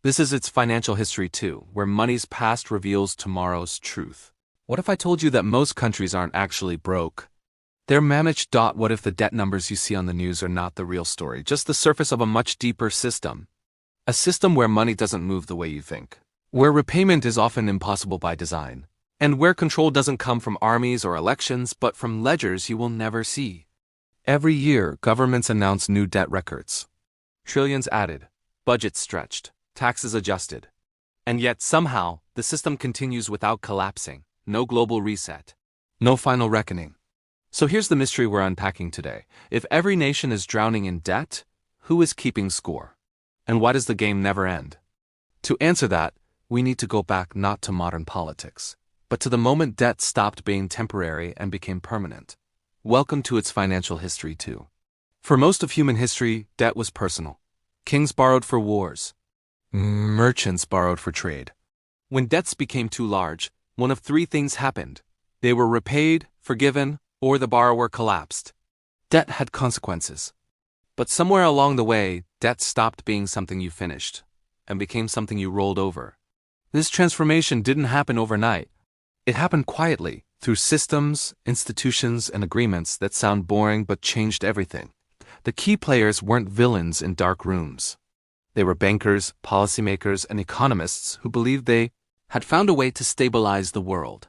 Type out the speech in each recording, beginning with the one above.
This is its financial history too, where money's past reveals tomorrow's truth. What if I told you that most countries aren't actually broke? They're managed. What if the debt numbers you see on the news are not the real story, just the surface of a much deeper system? A system where money doesn't move the way you think, where repayment is often impossible by design, and where control doesn't come from armies or elections but from ledgers you will never see. Every year, governments announce new debt records. Trillions added, budgets stretched, taxes adjusted. And yet somehow, the system continues without collapsing. No global reset. No final reckoning. So here's the mystery we're unpacking today. If every nation is drowning in debt, who is keeping score? And why does the game never end? To answer that, we need to go back not to modern politics, but to the moment debt stopped being temporary and became permanent. Welcome to its financial history too. For most of human history, debt was personal. Kings borrowed for wars. Merchants borrowed for trade. When debts became too large, one of three things happened. They were repaid, forgiven, or the borrower collapsed. Debt had consequences. But somewhere along the way, debt stopped being something you finished and became something you rolled over. This transformation didn't happen overnight. It happened quietly, through systems, institutions, and agreements that sound boring but changed everything. The key players weren't villains in dark rooms. They were bankers, policymakers, and economists who believed they had found a way to stabilize the world.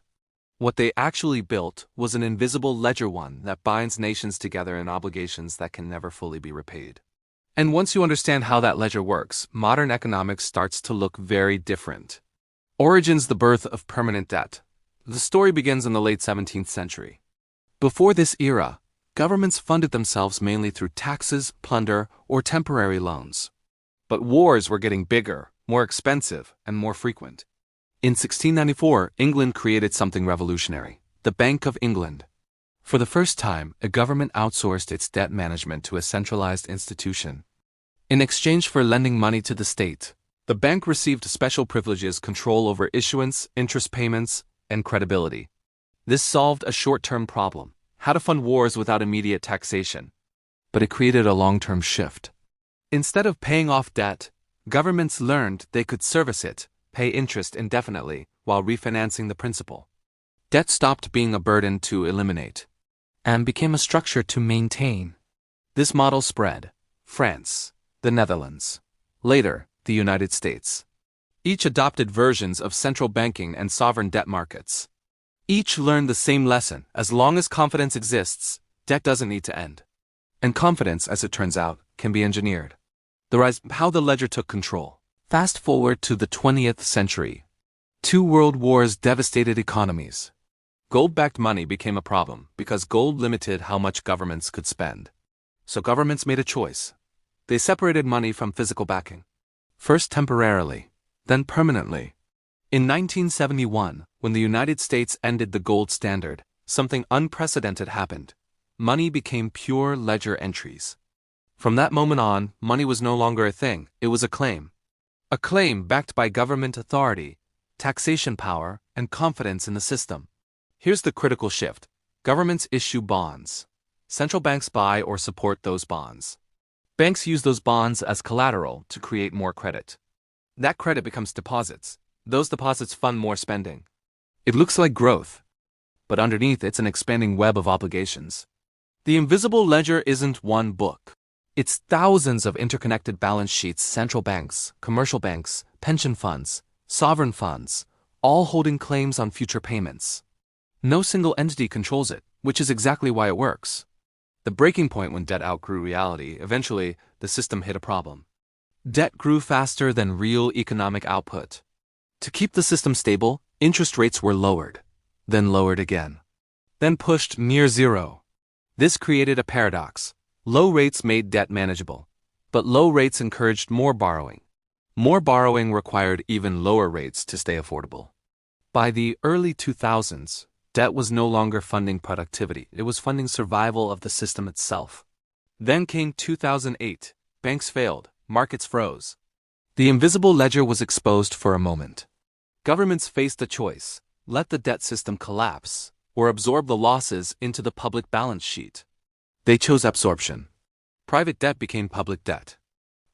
What they actually built was an invisible ledger, one that binds nations together in obligations that can never fully be repaid. And once you understand how that ledger works, modern economics starts to look very different. Origins: the birth of permanent debt. The story begins in the late 17th century. Before this era, governments funded themselves mainly through taxes, plunder, or temporary loans. But wars were getting bigger, more expensive, and more frequent. In 1694, England created something revolutionary: the Bank of England. For the first time, a government outsourced its debt management to a centralized institution. In exchange for lending money to the state, the bank received special privileges: control over issuance, interest payments, and credibility. This solved a short-term problem: how to fund wars without immediate taxation. But it created a long-term shift. Instead of paying off debt, governments learned they could service it, pay interest indefinitely, while refinancing the principal. Debt stopped being a burden to eliminate and became a structure to maintain. This model spread: France, the Netherlands, later, the United States. Each adopted versions of central banking and sovereign debt markets. Each learned the same lesson: as long as confidence exists, debt doesn't need to end. And confidence, as it turns out, can be engineered. The rise: how the ledger took control. Fast forward to the 20th century. 2 world wars devastated economies. Gold-backed money became a problem because gold limited how much governments could spend. So governments made a choice. They separated money from physical backing. First temporarily, then permanently. In 1971, when the United States ended the gold standard, something unprecedented happened. Money became pure ledger entries. From that moment on, money was no longer a thing, it was a claim. A claim backed by government authority, taxation power, and confidence in the system. Here's the critical shift. Governments issue bonds. Central banks buy or support those bonds. Banks use those bonds as collateral to create more credit. That credit becomes deposits. Those deposits fund more spending. It looks like growth, but underneath it's an expanding web of obligations. The invisible ledger isn't one book. It's thousands of interconnected balance sheets: central banks, commercial banks, pension funds, sovereign funds, all holding claims on future payments. No single entity controls it, which is exactly why it works. The breaking point: when debt outgrew reality, eventually the system hit a problem. Debt grew faster than real economic output. To keep the system stable, interest rates were lowered, then lowered again, then pushed near zero. This created a paradox. Low rates made debt manageable, but low rates encouraged more borrowing. More borrowing required even lower rates to stay affordable. By the early 2000s, debt was no longer funding productivity, it was funding survival of the system itself. Then came 2008. Banks failed, markets froze. The invisible ledger was exposed for a moment. Governments faced a choice: let the debt system collapse, or absorb the losses into the public balance sheet. They chose absorption. Private debt became public debt.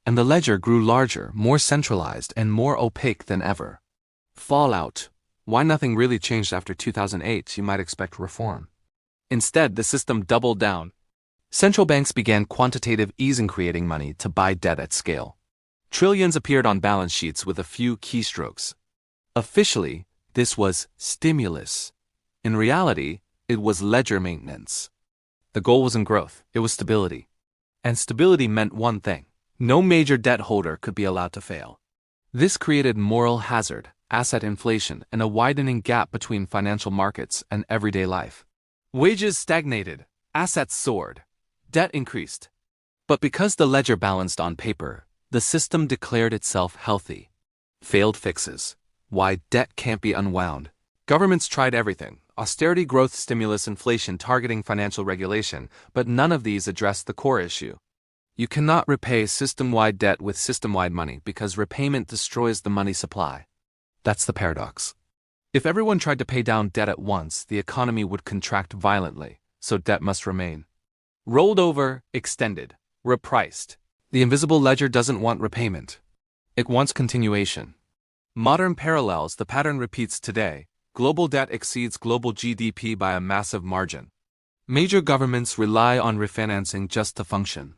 And the ledger grew larger, more centralized, and more opaque than ever. Fallout. Why nothing really changed after 2008, you might expect reform. Instead, the system doubled down. Central banks began quantitative easing, creating money to buy debt at scale. Trillions appeared on balance sheets with a few keystrokes. Officially, this was stimulus. In reality, it was ledger maintenance. The goal wasn't growth, it was stability. And stability meant one thing: no major debt holder could be allowed to fail. This created moral hazard, asset inflation, and a widening gap between financial markets and everyday life. Wages stagnated, assets soared, debt increased. But because the ledger balanced on paper, the system declared itself healthy. Failed fixes. Why debt can't be unwound. Governments tried everything: austerity, growth, stimulus, inflation, targeting, financial regulation, but none of these addressed the core issue. You cannot repay system-wide debt with system-wide money because repayment destroys the money supply. That's the paradox. If everyone tried to pay down debt at once, the economy would contract violently, so debt must remain. Rolled over, extended, repriced. The invisible ledger doesn't want repayment. It wants continuation. Modern parallels, the pattern repeats today. Global debt exceeds global GDP by a massive margin. Major governments rely on refinancing just to function.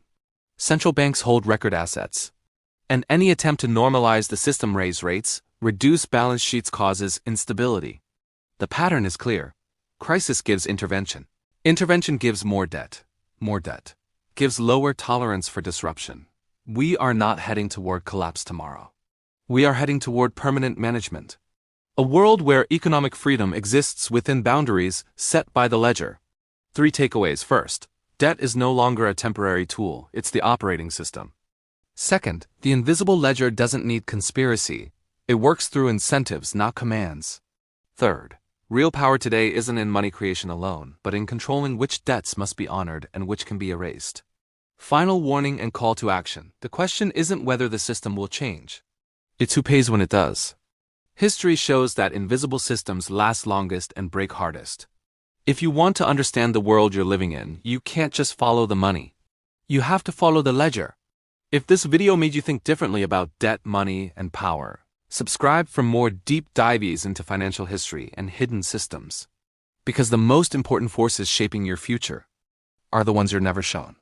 Central banks hold record assets. And any attempt to normalize the system, raise rates, reduce balance sheets, causes instability. The pattern is clear. Crisis gives intervention. Intervention gives more debt. More debt gives lower tolerance for disruption. We are not heading toward collapse tomorrow. We are heading toward permanent management. A world where economic freedom exists within boundaries set by the ledger. 3 takeaways. First, debt is no longer a temporary tool, it's the operating system. Second, the invisible ledger doesn't need conspiracy. It works through incentives, not commands. Third, real power today isn't in money creation alone, but in controlling which debts must be honored and which can be erased. Final warning and call to action. The question isn't whether the system will change. It's who pays when it does. History shows that invisible systems last longest and break hardest. If you want to understand the world you're living in, you can't just follow the money. You have to follow the ledger. If this video made you think differently about debt, money, and power, subscribe for more deep dives into financial history and hidden systems. Because the most important forces shaping your future are the ones you're never shown.